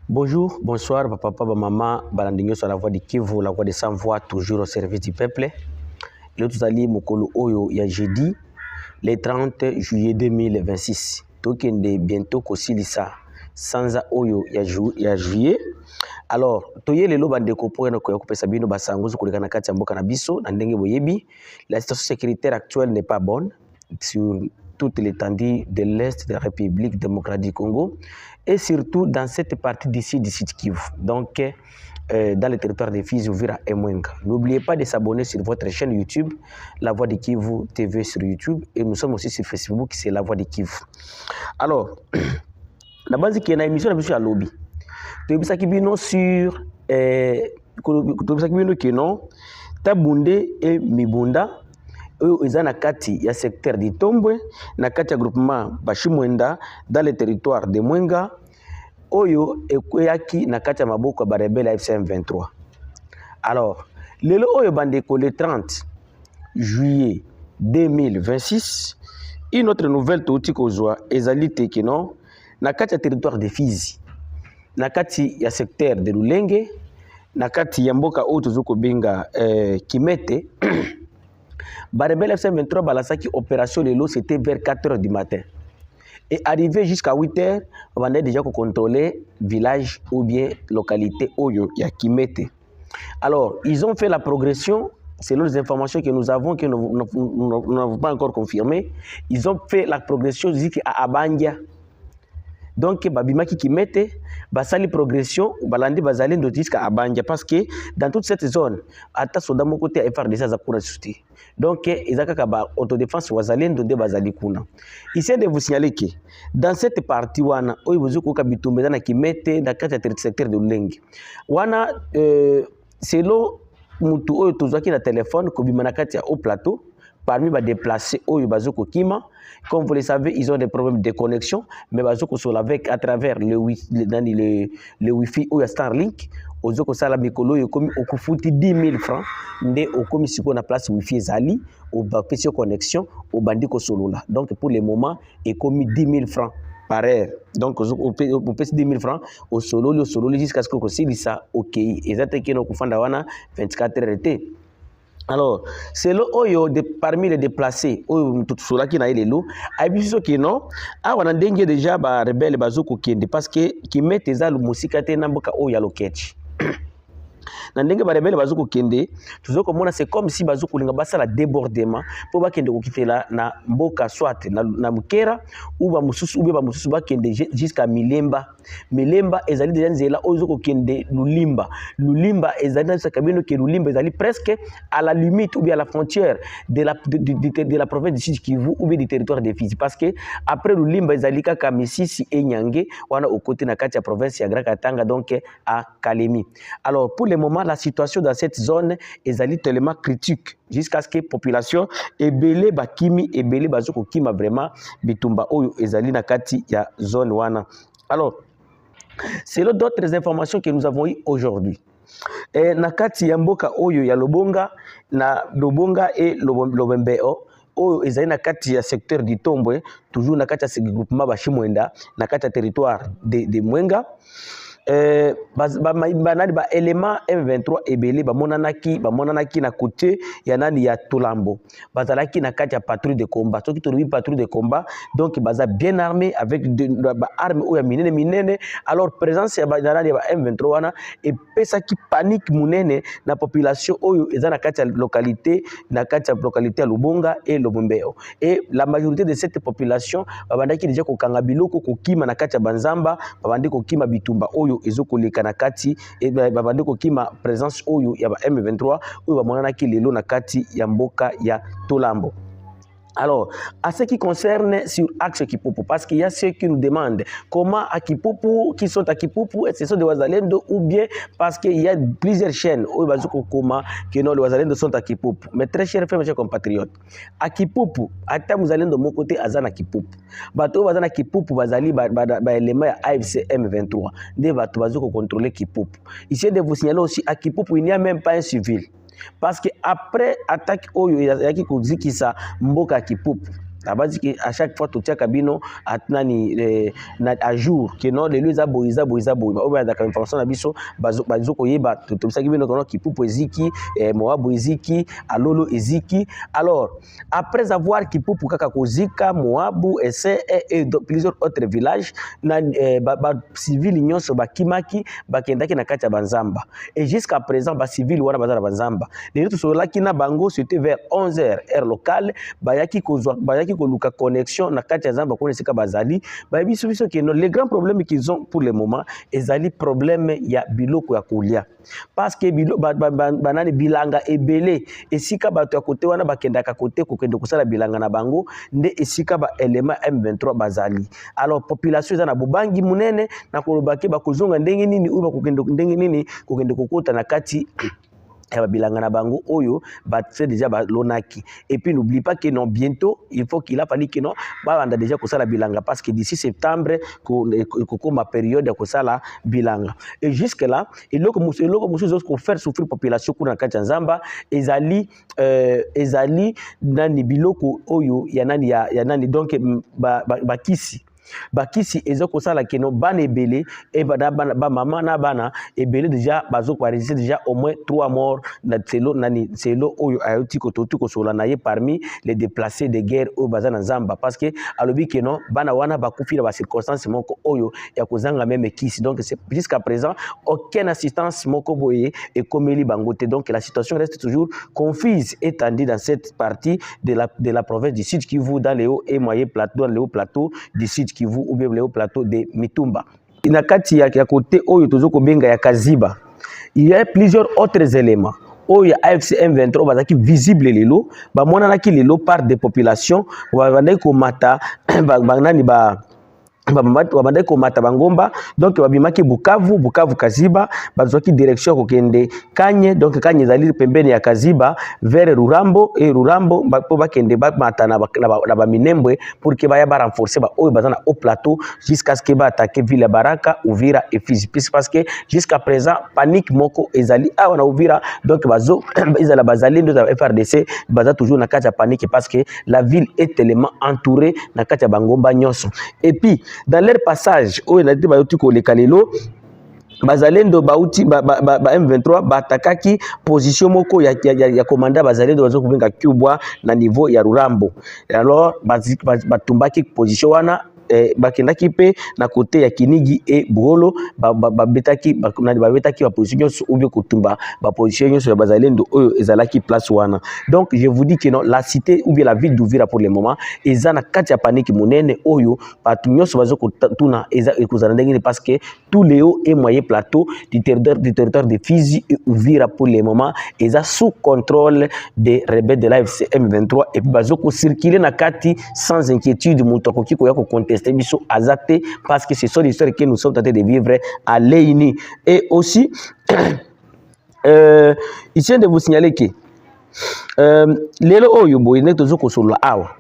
Bonjour, bonsoir, papa, maman, balandinyo sur la voix de Kivu, la voix de sans voix, toujours au service du peuple. Le tout ali mokolo oyo ya jeudi, le 30 juillet 2026. Tokende bientôt kosilisa sanza oyo ya juillet. Alors, toye lelo bandeko po na koya kopesa bino basangozo kolekana kati ya mboka na biso na ndenge boyebi, la situation sécuritaire actuelle n'est pas bonne sur toute l'étendue de l'Est de la République démocratique du Congo et surtout dans cette partie d'ici du sud Kivu. Donc, dans le territoire de Fizi, Uvira et Mwenga. N'oubliez pas de s'abonner sur votre chaîne YouTube, La Voix de Kivu TV sur YouTube. Et nous sommes aussi sur Facebook, c'est La Voix de Kivu. Alors, la base qui est une émission de M. Lobby. Tu as vu sur Tabunde et Mibunda. Ils ont kati ya secteur de Tombwe, na kati ya groupement Bashimwenda dans le territoire de Mwenga, oyo ekweyaki na kati ya maboko ba rebelle FCM 23. Alors, lelo oyo bandeko le 30 juillet 2026, une autre nouvelle touti kozwa ezali tekino na kati ya territoire de Fizi, na kati ya secteur de Lulenge, na kati ya mboka oyo tozoko benga Kimete. Barebel FCM 23 balasaki opération lelo, c'était vers 4h du matin. Et arrivé jusqu'à 8h, on avait déjà contrôler village ou bien localité Oyo Yakimete. Alors, ils ont fait la progression, selon les informations que nous avons, que nous n'avons pas encore confirmées, ils ont fait la progression jusqu'à Abandia. Donc, Babimaki qui mettait, basali progression, balandi bazali jusqu'à Abandia, parce que dans toute cette zone, ata soda mon côté FRDC za pour soutenir. Donc, ils ont autodéfense wazalendo de bazali kuna. Ici de vous signaler que dans cette partie wana, oyo buzuko kabitumbe na kimete dans le secteur de Lulenge. Wana selon mutu oyo tozwaki na téléphone ko bimana kati au plateau. Parmi les déplacés, Bazoko Kima, comme vous le savez, ils ont des problèmes de connexion, mais Bazoko sont avec à travers le Wi-Fi ou Starlink, Ozoko Sala Mikolo, au Kufuti 10 000 francs, mais au commission na place Wi-Fi Zali, au Bapesio Connexion, au Bandiko Solola. Donc pour le moment, il est commis 10 000 francs par heure. Donc on peut 10 000 francs au solo jusqu'à ce que vous ça ok. Et ça, c'est qu'on a 24 heures. Alors, c'est le oyo parmi les déplacés, oyo tout cela qui n'a eu les lots, abiso qui non, ah on a dengue déjà ba rebelle bazoko kende parce que qui met tes alu musikate namboka oya loketch. Na ndenge ba rebelle bazoko kende, tuzoko mona c'est comme si bazoko linga basala débordement pour ba kende ko kitela na mboka soit na mukera ou ba mususu ba kende jusqu'à Milemba. Milemba ezali déjà nzela ozoko kende Lulimba ezali na sakabino ke Lulimba ezali presque à la limite ou bien à la frontière de la province du Sud Kivu ou bien du territoire de Fizi parce que après Lulimba ezali kaka Misisi et Nyange wana au côté na kati ya province ya Grand Katanga donc à Kalemi. Alors pour le moment la situation dans cette zone ezali tellement critique jusqu'à ce que population ebele bakimi ebele bazoko kima vraiment bitumba oyo ezali na kati ya zone wana. Alors selon d'autres informations que nous avons eues aujourd'hui, nakati ya mboka oyo ya Lobonga et Lobembeo oyo ezali na kati ya secteur du Tombwe, toujours na kati ya groupement Bashimwenda na kati ya territoire de Mwenga. Ba élément M23 ebele ba monanaki na côté ya nani ya Tolambo bazalaki na kati ya patrouille de combat soki to patrouille de combat donc baza bien armé avec ba armes ou ya minene alors présence ya nani ya M23 wana et pesaki panique munene na population oyo eza na kati ya localité ya Lubonga et Lobombeo et la majorité de cette population babandaki déjà kokanga biloko kokima na kati ya Banzamba babandi kokima bitumba oyo ezokoleka na kati et babandi kokima présence oyo ya ba M23 oyo bamonanaki lelo na kati ya mboka ya Tolambo. Alors, à ce qui concerne sur Axe Kipupu, parce qu'il y a ceux qui nous demandent comment à Kipupu, qui sont à Kipupu, et ce sont des Wazalendo, ou bien parce qu'il y a plusieurs chaînes, où que non, les Wazalendo sont à Kipupu. Mais très chers frères, mes chers compatriotes, à Kipupu, à Tamuzalendo, de mon côté, Azana Kipupu. Bato Wazana Kipupu, Wazali, élément AFC M23. Des Bato Wazoko contrôler Kipupu. Ici, de vous signaler aussi, à Kipupu, il n'y a même pas un civil. Parce que après attaque oyo yaki kozikisa mboka Kipupu Tabazi que à chaque fois tu tiens kabino atnani à jour que non les lieux aboiza ou bien dans information na biso bazo koyeba tout ça kibino kono kipupu eziki moabu eziki alolo eziki. Alors après avoir kipupu kaka kozika moabu et plusieurs autres villages na civil nyonso bakimaki bakendaki na kati ya banzamba et jusqu'à présent ba civil wana bazala banzamba les autres sont là qui na bango c'était vers 11h heure locale bayaki koluka connexion na kati ya zamba ko nesika bazali ba biso que les grands problèmes qu'ils ont pour le moment ezali problème ya biloko ya kolia parce que banani bilanga ebele esika bato ya kote wana bakendaka kote kokende kosala bilanga na bango nde esika ba élément M23 bazali. Alors population eza na bobangi munene na kolobaki bakozonga ndenge nini ou bakokende ndenge nini kokende kokota na kati bilanga na bango oyo c'est déjà lonaki. Et puis n'oublie pas que non bientôt il faut qu'il a fallu que non on a déjà kosala bilanga parce que d'ici septembre ma période ya kosala bilanga et jusque là et loko musu ko faire souffrir population kuna kati nzamba ezali nani biloko oyo ya nani donc bakisi bakisi ezo kosala keno bana ebele et ba maman na bana ebele déjà bazo ko résister déjà au moins 3 morts na selo oyo ayoti ko totu ko sola na ye parmi les déplacés de guerre au bazana nzamba parce que alobi keno bana wana bakufi na ba circonstances moko oyo ya kozanga même kisi. Donc c'est jusqu'à présent aucune assistance moko boye et komeli bangote. Donc la situation reste toujours confuse et tendue dans cette partie de la province du Sud Kivu, dans les hauts et moyens plateaux, dans les hauts plateaux du Sud Kivu ou bien les hauts plateaux de Mitumba. Na kati ya côté oyo tozoko benga ya Kaziba, il y a plusieurs autres éléments. Oyo AFC M23 bazaki visible lelo ba mona na ki lelo par des populations ba ko mata nani babandai komata bangomba donc babimaki Bukavu Kaziba bazwaki direction kokende Kanye donc Kanye ezali pembeni ya Kaziba vers Rurambo et Rurambo po bakende bamata na ba Minembwe pour que baya ba renforcer ba oyo bazana au plateau jusqu'à ce que ba attaquer ville Baraka, Uvira et Fizi parce que jusqu'à présent panique moko ezali awa na Uvira donc bazo ezala bazali ndo za FRDC baza toujours na kati ya panique parce que la ville est tellement entourée na kati ya bangomba nyonso. Et puis dans leur passage où il a dit bayoti ko lekalelo bazalendo bauti M23 batakaki position moko ya commandant bazalendo bazo kubenga Kubwa na niveau ya Rurambo. Alors batumbaki position wana bakendaki pe na côté ya Kinigi et Buholo babetaki ba position ou bien kutumba ba position sur bazalendo oyo ezalaki place wana. Donc je vous dis que non, la cité ou bien la ville d'Uvira pour le moment ezana kati ya panique munene oyo batu nyonso bazo kutuna ekozana ndenge parce que tous les hauts et moyens plateaux du territoire de Fizi et Uvira pour le moment eza sous contrôle des rebelles de l'AFC M23 et puis bazo ko circuler na kati sans inquiétude mutoko kiko ya ko contester biso azate parce que ce sont des histoires que nous sommes en train de vivre à Leini. Et aussi il tient de vous signaler que lelo oyo boyene tozoko solo awa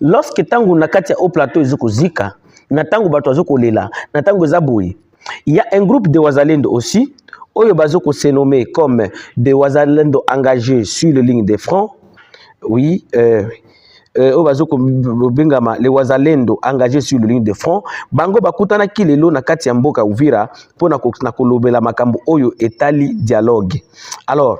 lorsque tangu na kati ya au plateau ezoko zika na tangu bato azoko lela na tangu zaboyi il y a un groupe de Wazalendo aussi oyo bazoko se nommer comme des Wazalendo engagés sur les lignes de front. Oui les Wazalendo engagés sur le ligne de front bango bakutana kilelo na kati ya mboka Uvira pona na kolobela makambo oyo etali dialogue. Alors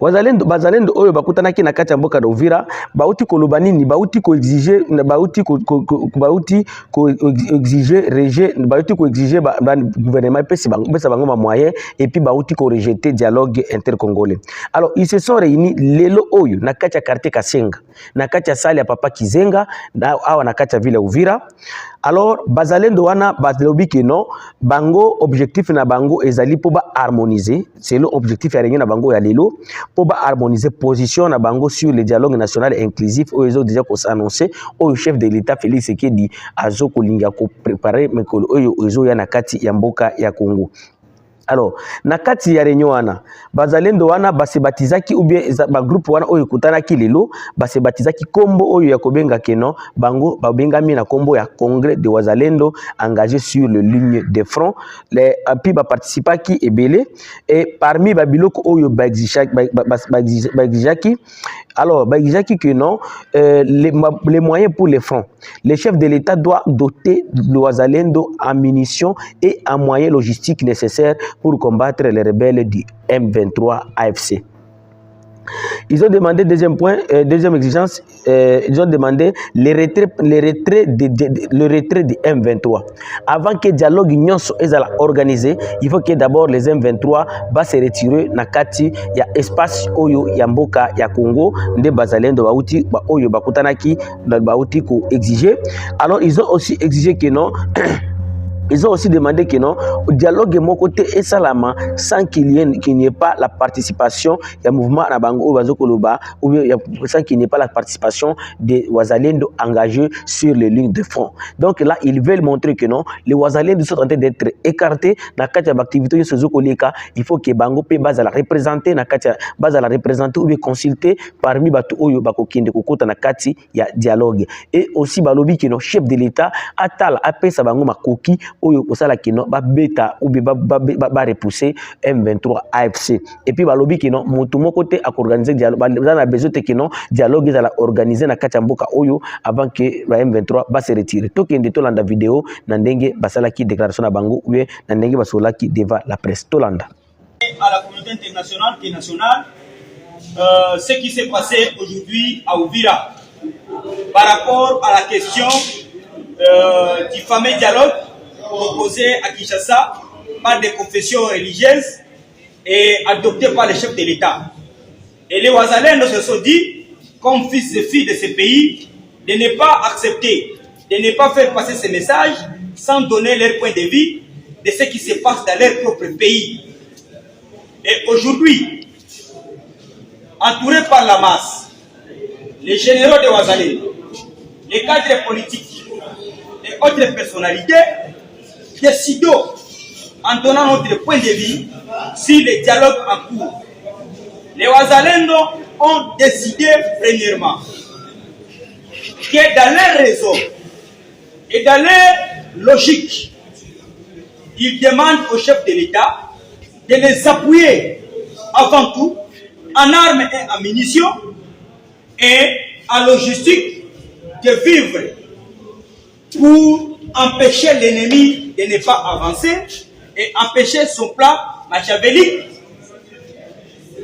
bazalendo oyo bakutana ki na kati ya mboka Uvira bauti koloba nini bauti ko exiger gouvernement pesa bango ma moyen et puis bauti ko rejeter dialogue intercongolais. Alors ils se sont réunis lelo oyo na kati ya quartier Kasenga na kati ya salle ya Papa Kizenga na awa na kati ya ville Uvira. Alors bazalendo wana balobi que non bango objectif na bango ezali po ba harmoniser, c'est l'objectif ya réunion na bango ya lelo po ba harmoniser position na bango sur le dialogue national inclusif oyo ezo déjà ko s'annoncer oyo chef de l'état Félix Tshisekedi azo kolinga ko préparer mekolo oyo ezo ya na kati ya mboka ya Congo. Alors na kati ya réunion wana bazalendo wana basebatizaki ou bien ba groupe wana oyo kutanaki lelo basebatizaki kombo oyo ya kobenga keno bango babengami na kombo ya congrès de Wazalendo engagés sur le ligne de front. Les api ba participaki ebele et parmi babiloko oyo ba exigaki Alors, Baïzaki que non, les moyens pour les fonds. Le chef de l'État doit doter l'Ouazalendo en munitions et en moyens logistiques nécessaires pour combattre les rebelles du M23 AFC. Ils ont demandé, deuxième point, deuxième exigence, ils ont demandé le retrait du M23. Avant que le dialogue union soit organisé, il faut que d'abord les M23 va se retirer na kati ya espace oyo ya mboka ya Congo nde bazalendo bauti ba oyo bakutanaki bauti ko exiger. Alors ils ont aussi exigé que non ils ont aussi demandé que non, au dialogue mon côté et salama sans qu'il n'y ait pas la participation du mouvement Nabango Bazokoloba ou bien sans qu'il n'y ait pas la participation des Ouazalendo engagés sur les lignes de front. Donc là, ils veulent montrer que non, les Ouazalendo sont en train d'être écartés dans le cadre d'activité Sozokoleka. Il faut que Bango P base à la représenter, base à la représenter ou bien consulter parmi Batu Oyo Bakokinde Kokota Nakati, il y a dialogue. Et aussi Balobi que non, chef de l'État, Atal, Apé Sabango Makoki, oyo kosala kino ba beta ou ba repousser M23 AFC et puis balobi kino mutu moko te a organiser dialogue ba besoin te kino dialogue za la organiser na kati mboka oyo avant que ba M23 ba se retire to kende to landa vidéo na ndenge basala ki déclaration na bango ou na ndenge basola ki devant la presse to landa à la communauté internationale et nationale ce qui s'est passé aujourd'hui à Uvira par rapport à la question du fameux dialogue proposé à Kinshasa par des confessions religieuses et adopté par les chefs de l'État. Et les Ouazalendo se sont dit, comme fils et filles de ces pays, de ne pas accepter, de ne pas faire passer ces messages sans donner leur point de vue de ce qui se passe dans leur propre pays. Et aujourd'hui, entourés par la masse, les généraux de Ouazalendo, les cadres politiques et autres personnalités, décidons, en donnant notre point de vue, sur les dialogues en cours. Les Ouazalendo ont décidé, premièrement, que dans leur raison et dans leur logique, ils demandent au chef de l'État de les appuyer avant tout en armes et en munitions et en logistique de vivre pour empêcher l'ennemi de ne pas avancer et empêcher son plan machiavélique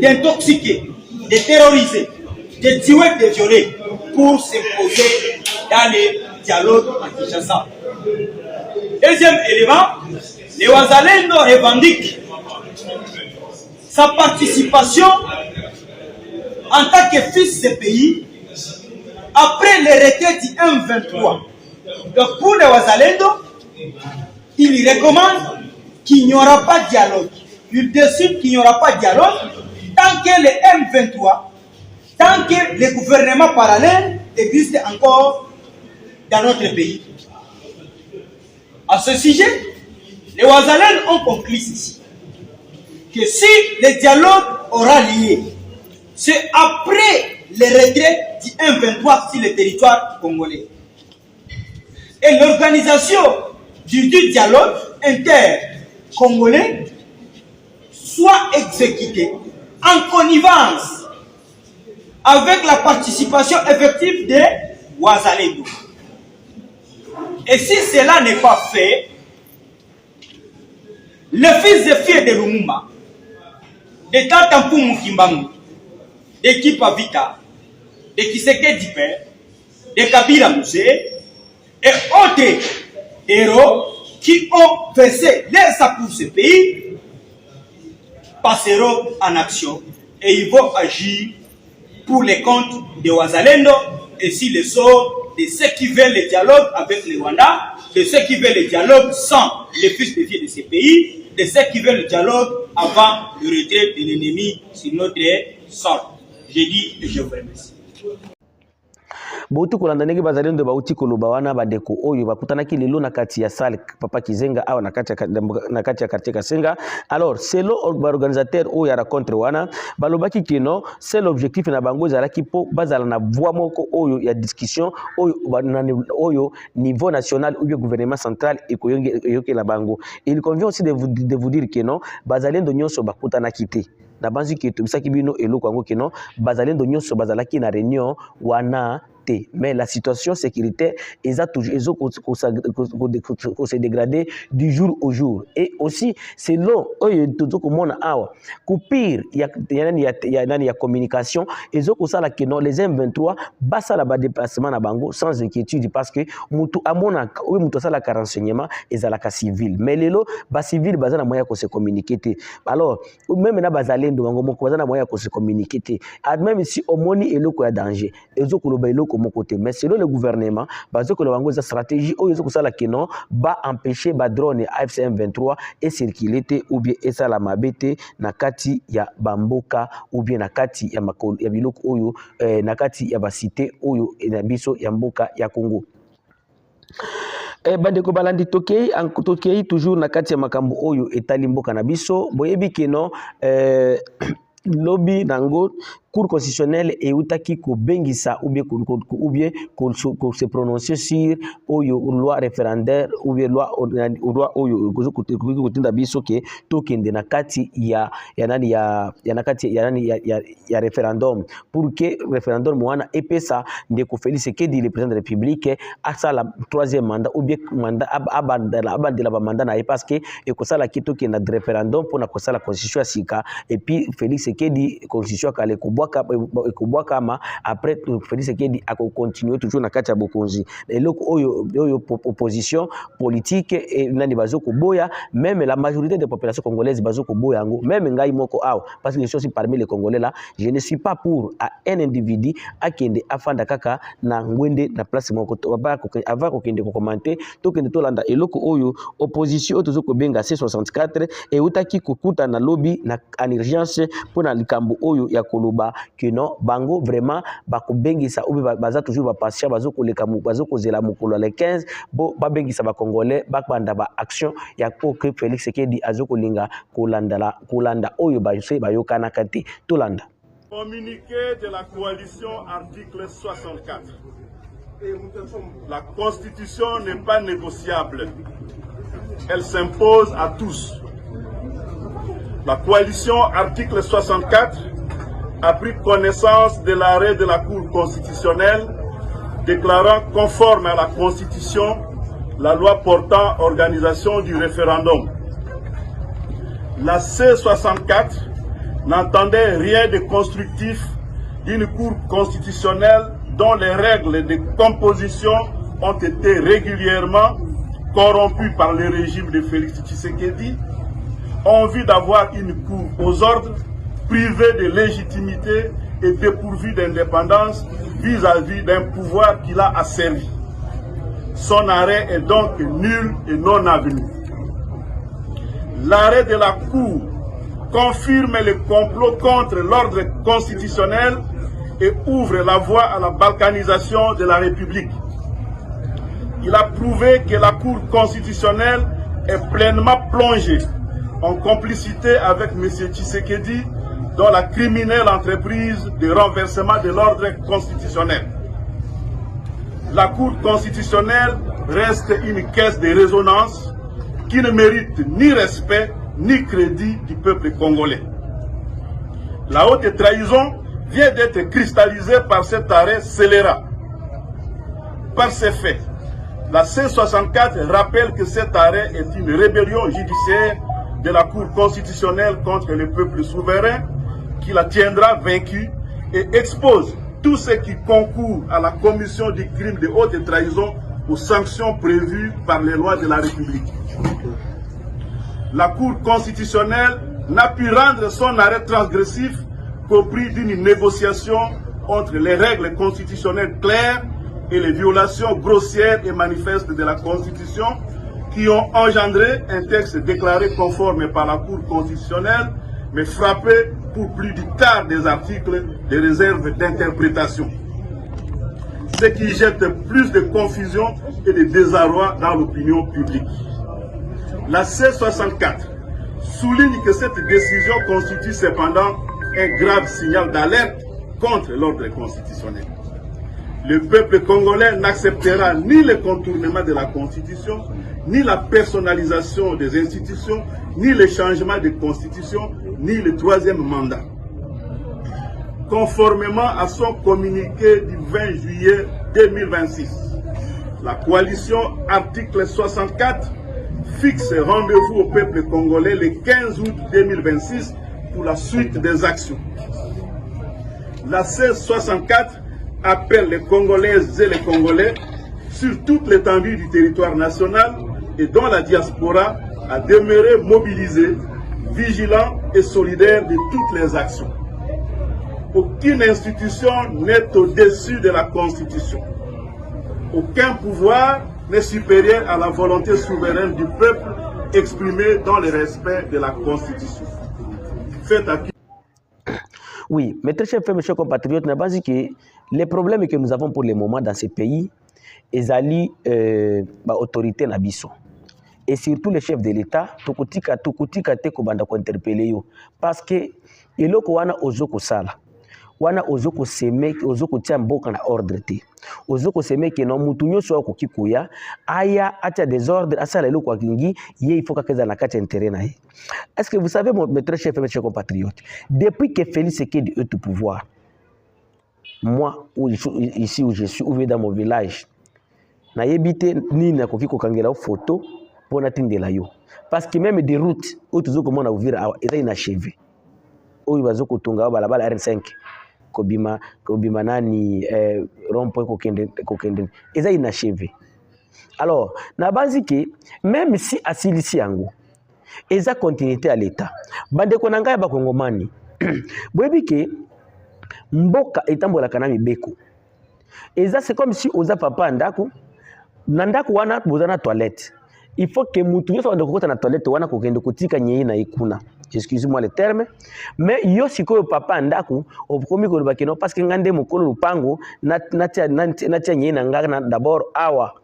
d'intoxiquer, de terroriser, de tuer, de violer pour s'imposer dans les dialogues à Kinshasa. Deuxième élément, les Ouazalendo revendiquent sa participation en tant que fils de pays après le retrait du M23. Donc pour les Ouazalendo, il recommande qu'il n'y aura pas de dialogue. Il décide qu'il n'y aura pas de dialogue tant que le M23, tant que les gouvernements parallèles existent encore dans notre pays. À ce sujet, les Ouazalendo ont conclu ceci, que si le dialogue aura lieu, c'est après le retrait du M23 sur le territoire congolais. Et l'organisation du dialogue inter-congolais soit exécutée en connivence avec la participation effective des Ouazalendo. Et si cela n'est pas fait, le fils de fille de Lumumba, de Tatampu Mukimbangu, de Kipa Vita, de Kiseke Dipé, de Kabila Moussé, et autres héros qui ont versé les sapes pour ce pays passeront en action et ils vont agir pour les comptes de Ouazalendo et si le sort de ceux qui veulent le dialogue avec le Rwanda, de ceux qui veulent le dialogue sans les fils de filles de ces pays, de ceux qui veulent le dialogue avant le retrait de l'ennemi sur notre sol. Je dis et je vous remercie. Bauti kolanda ndenge bazalendo bauti koloba wana badeko oyo bakutanaki lelo na kati ya salle Papa Kizenga awa na kati ya quartier Kasenga. Alors selon organisateur oyo ya rencontre wana balobaki kino c'est l'objectif na bango ezalaki po bazala na voix moko oyo ya discussion oyo niveau national ou bien gouvernement central ekoyoke la bango. Il convient aussi de vous dire que non bazalendo nyonso bakutanaki te. na banzi ki to bisaki bino eloko yango keno bazalendo nyonso bazalaki na réunion wana te. Mais la situation sécuritaire est toujours se dégrader du jour au jour. Et aussi, selon tout monde awa, coupure, il y a communication, et les M23 basa la déplacement na bango sans inquiétude parce que mutu amona oui mutu ça la renseignement et la civil. Mais lelo ba civil bazana moya ko se communiquer. Alors même na bazalendo bango moko bazana moya ko se communiquer. Même si omoni eloko ya danger, ezoko loba eloko mon côté, mais selon le gouvernement bazoko la bango za stratégie o ezoko sala keno ba empêcher ba drone AFC M23 et circuler ou bien esa la mabete na kati ya bamboka ou bien na kati ya makolo ya biloko oyo na kati ya basite oyo na biso ya mboka ya Congo. Bandeko balandi tokei toujours na kati ya makambo oyo etali mboka na biso boyebi keno lobby nango Cour constitutionnelle et utaki ko bengisa ou bien se prononcer sur oyo loi référendaire ou bien loi oyo kotinda biso ke tokende na kati ya référendum pour que référendum wana epesa ndeko Félix Tshisekedi le président de la République asala troisième mandat ou bien mandat abandela ba mandat na parce que ekosala kitoke na référendum pour na kosala constitution sika et puis Félix Tshisekedi constitution kale kama après Félix Tshisekedi a continuer toujours na kati ya bokonzi eloko oyo opposition politique et nani bazoko boya même la majorité des populations congolaises bazoko boya ngo même ngai moko aw parce que je suis aussi parmi les Congolais là je ne suis pas pour à un individu akende afanda kaka na ngwende na place moko avant ko kende ko commenter to kende to landa eloko oyo opposition otozoko benga C64 et utaki kokuta na lobby na en urgence pour na likambo oyo ya koloba que non bango vraiment bakobengisa ou baza toujours ba patient bazoko lekamu bazoko zela mokolo le 15 bo babengisa ba congolais bakbanda ba action ya ko que Félix Tshisekedi azoko linga kolanda oyo bayokana kati tolanda. Communiqué de la coalition article 64. La constitution n'est pas négociable. Elle s'impose à tous. La coalition article 64 a pris connaissance de l'arrêt de la Cour constitutionnelle déclarant conforme à la Constitution la loi portant organisation du référendum. La C64 n'entendait rien de constructif d'une Cour constitutionnelle dont les règles de composition ont été régulièrement corrompues par le régime de Félix Tshisekedi, ont envie d'avoir une Cour aux ordres, privée de légitimité et dépourvue d'indépendance vis-à-vis d'un pouvoir qu'il a asservi. Son arrêt est donc nul et non avenu. L'arrêt de la Cour confirme le complot contre l'ordre constitutionnel et ouvre la voie à la balkanisation de la République. Il a prouvé que la Cour constitutionnelle est pleinement plongée en complicité avec M. Tshisekedi dans la criminelle entreprise de renversement de l'ordre constitutionnel. La Cour constitutionnelle reste une caisse de résonance qui ne mérite ni respect ni crédit du peuple congolais. La haute trahison vient d'être cristallisée par cet arrêt scélérat. Par ces faits, la C64 rappelle que cet arrêt est une rébellion judiciaire de la Cour constitutionnelle contre le peuple souverain qui la tiendra vaincue et expose tout ce qui concourt à la commission du crime de haute trahison aux sanctions prévues par les lois de la République. La Cour constitutionnelle n'a pu rendre son arrêt transgressif qu'au prix d'une négociation entre les règles constitutionnelles claires et les violations grossières et manifestes de la Constitution qui ont engendré un texte déclaré conforme par la Cour constitutionnelle, mais frappé pour plus du quart des articles de réserve d'interprétation. Ce qui jette plus de confusion et de désarroi dans l'opinion publique. La C64 souligne que cette décision constitue cependant un grave signal d'alerte contre l'ordre constitutionnel. Le peuple congolais n'acceptera ni le contournement de la Constitution, ni la personnalisation des institutions, ni le changement de Constitution, ni le troisième mandat. Conformément à son communiqué du 20 juillet 2026, la coalition article 64 fixe rendez-vous au peuple congolais le 15 août 2026 pour la suite des actions. La 1664 appelle les Congolaises et les Congolais sur toute l'étendue du territoire national et dans la diaspora à demeurer mobilisés, vigilants et solidaires de toutes les actions. Aucune institution n'est au-dessus de la Constitution. Aucun pouvoir n'est supérieur à la volonté souveraine du peuple exprimée dans le respect de la Constitution. Faites à qui? Oui, mes très chers frères, mes chers compatriotes, n'a pas dit que les problèmes que nous avons pour le moment dans ces pays, ils allient l'autorité nabiso. Et surtout les chefs de l'État, tukutika te kobanda ko interpeller yo. Parce que eloko wana ozoko sala. Wana ozoko seme, ozoko tia mboka na ordre te. Ozoko seme ke no mutu nyoso ko kikuya, aya atia désordre, asala eloko akingi, ye il faut keza na kati intérêt na ye. Est-ce que vous savez, mes très chers frères, mes chers compatriotes, depuis que Félix Tshisekedi est au pouvoir, moi, ici où je suis, où dans mon village, na yebite ni na koki ko kangela photo pour natindela yo. Parce que même des routes où tout comme on a ouvert, ils ont inachevé. Où ils vont kotunga balabala R5. Kobima nani rond-point kokende eza inachevé. Alors na base que même si asilisi yango eza continuité à l'état bande ko nanga ba kongomani boyebi ke mboka etambola kana mibeko eza c'est comme si oza papa ndako na ndako wana bozana toilette. Il faut que mutu nyoso ande kokota na toilette wana kokende kotika nyei na ikuna. Excusez-moi le terme, mais yo sikoyo papa ndaku okomi ko bakeno parce que ngande mokolo lupango natia nyei na ngana d'abord awa.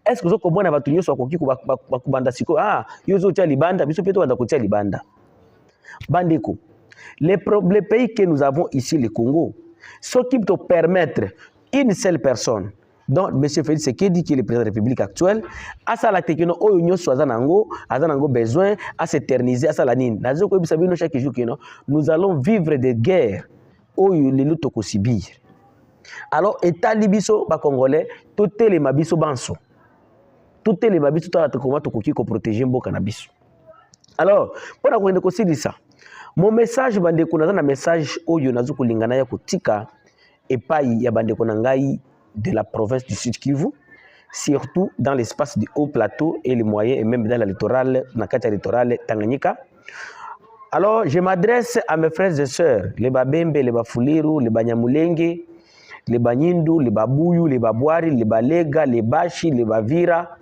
Est-ce que vous comprenez batu nyoso akoki bakubanda sikoyo yo zo tia libanda biso peto banda kotia libanda. Bandeko. Les pays que nous avons ici le Congo, ce qui peut permettre une seule personne. Donc, M. Félix Tshisekedi, qui est le président de la République actuelle, a sa la techno, azanango besoin, à s'éterniser, à sa la nine. Chaque jour, nous allons vivre des guerres où les luttes au subir. Alors, État libiso, ba Congolais, toutes les mabiso banso. Toutes les mabiso, tout le monde qui protéger le cannabis. Alors, pour la question ça, mon message, bandeko, un message où il y a un lingana ya kotika et pas ya bandeko nangai de la province du Sud Kivu, surtout dans l'espace du haut plateau et les moyens, et même dans la littorale, Nakata littorale Tanganyika. Alors, je m'adresse à mes frères et sœurs, les Babembe, les Bafuliru, les Banyamulenge, les Banyindu, les Babuyu, les Babwari, les Balega, les Bashi, les Bavira,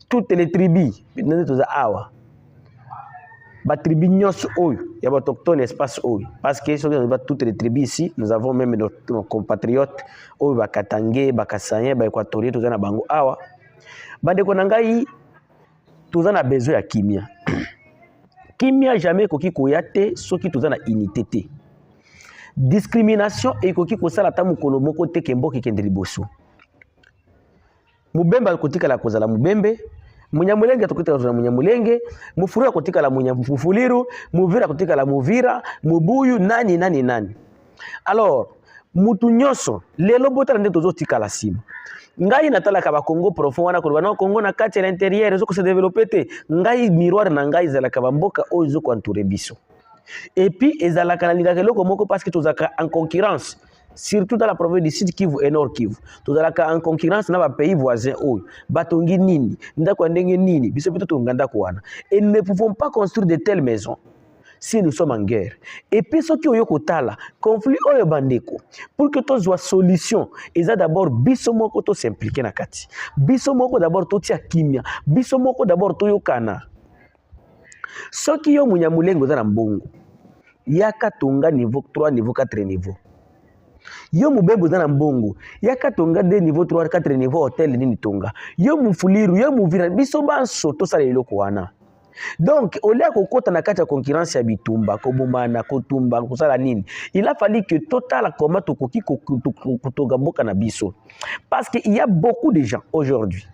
toutes les tribus, tribu nyos oyo ya autochtones espace oyo parce que toutes les tribus ici nous avons même nos compatriotes oyo bakatangé bakasanye ba équatorien tozana bango awa bande ko nangai tozana besoin ya kimia kimia jamais koki koyate soki tozana unité te discrimination et koki ko sala ta mukolo moko te kembo kende liboso mubembe kotika la kozala mubembe Munyamulenge atukita la Munyamulenge, Mufuru kutika la Mufuliru, Muvira kutika la Muvira, Mubuyu nani. Alors, mutu nyoso lelo bota nde tozo tika la sima. Ngai natala ka ba Congo profond wana ko bana Congo na kati à l'intérieur zo ko se développer te. Ngai miroir na ngai zala ka mboka ozo ko entouré biso. Et puis ezala kana linga loko moko parce que tozaka en concurrence. Surtout dans la province du Sud Kivu et Nord Kivu. Tout à en concurrence dans les pays voisins. Batongi nini, ndako ndenge nini, biso pito tonganda kwana. Et nous ne pouvons pas construire de telles maisons si nous sommes en guerre. Et puis ce qui est kotala, conflit oyo bandeko. Pour que tu sois solution, ils a d'abord biso moko to s'impliquer na kati. Biso moko d'abord to tia kimia. Biso moko d'abord to yokana. Ce qui yo munyamulengo za na mbongo. Yaka tonga niveau 3, niveau 4 niveau. Yo mubembo zana mbongo yaka tonga de niveau 3 4 niveau hotel nini tonga yo mufuliru yo muvira biso banso to sala eloko wana Donc au lieu kokota na kati ya concurrence ya bitumba kobomana kotumba kusala nini, il a fallu que total comment tokoki kotogamboka na biso, parce qu'il y a beaucoup de gens aujourd'hui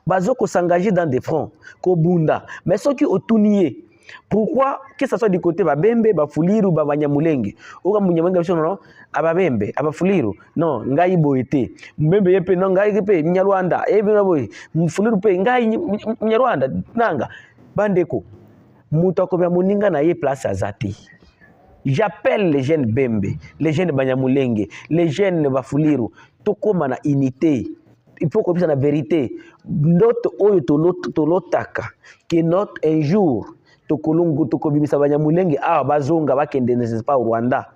bazoko s'engager dans des fronts kobunda, mais ceux qui otunié. Pourquoi que ça soit du côté babembe bafuliru babanyamulenge oka munyamulenge biso non ababembe abafuliru non ngai boete mbembe yepe non ngai yepe nyarwanda ebe boy mfuliru pe ngai nyarwanda nanga bandeko muto ko muninga na ye place azati. J'appelle les jeunes bembe, les jeunes banyamulenge, les jeunes bafuliru tokoma na unité. Il faut qu'on puisse la vérité. Notre oyo tolotaka que notre un jour tokolongo tokobimisa banyamulenge bazonga bakende n'est pas au Rwanda.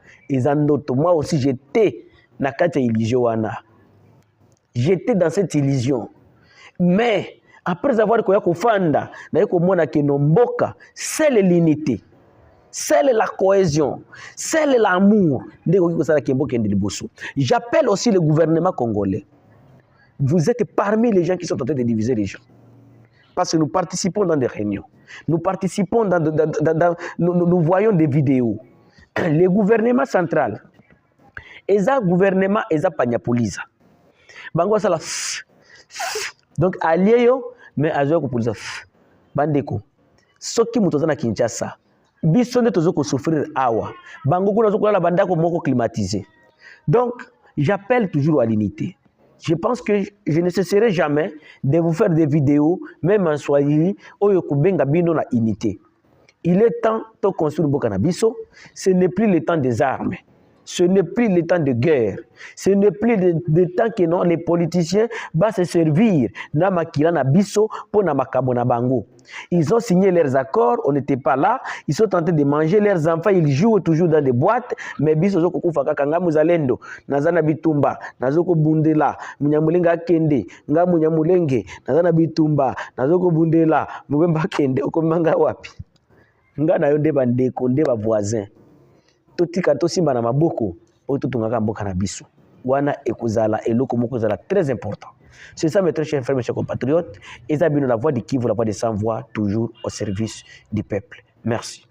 Moi aussi j'étais na kati illusion wana. J'étais dans cette illusion. Mais après avoir koya kofanda na yeko mona ke nomboka, c'est l'unité. C'est la cohésion, c'est l'amour. J'appelle aussi le gouvernement congolais. Vous êtes parmi les gens qui sont en train de diviser les gens. Parce que nous participons dans des réunions. Nous participons nous voyons des vidéos. Le gouvernement central, eza gouvernement eza panyapoliza. Bango sala. Donc alieyo mais azo ko poliza. Bandeko. Soki mutoza na Kinshasa. Biso nde tozo ko souffrir awa. Bango kuna zo kolala bandako moko climatisé. Donc j'appelle toujours à l'unité. Je pense que je ne cesserai jamais de vous faire des vidéos, même en Swahili, oyo kubenga bino na unité. Il est temps de construire Bokanabiso. Ce n'est plus le temps des armes. Ce n'est plus le temps de guerre. Ce n'est plus le temps que non, les politiciens vont se servir na makila na biso pour na makabo na bango. Ils ont signé leurs accords, on n'était pas là. Ils sont en train de manger leurs enfants, ils jouent toujours dans des boîtes. Mais biso zoko kufa kanga muzalendo, nazana bitumba, nazoko bundela, munyamulenga kende, nga munyamulenge, nazana bitumba, nazoko bundela, mubemba kende, okomanga wapi? Nga na yo nde bandeko, nde ba voisin. Totika tosimba na maboko otutungaka mboka na biso wana ekozala eloko moko ezala très important. C'est ça mes très chers frères, mes chers compatriotes, et ça bino la voix du Kivu, la voix des sans voix, toujours au service du peuple. Merci.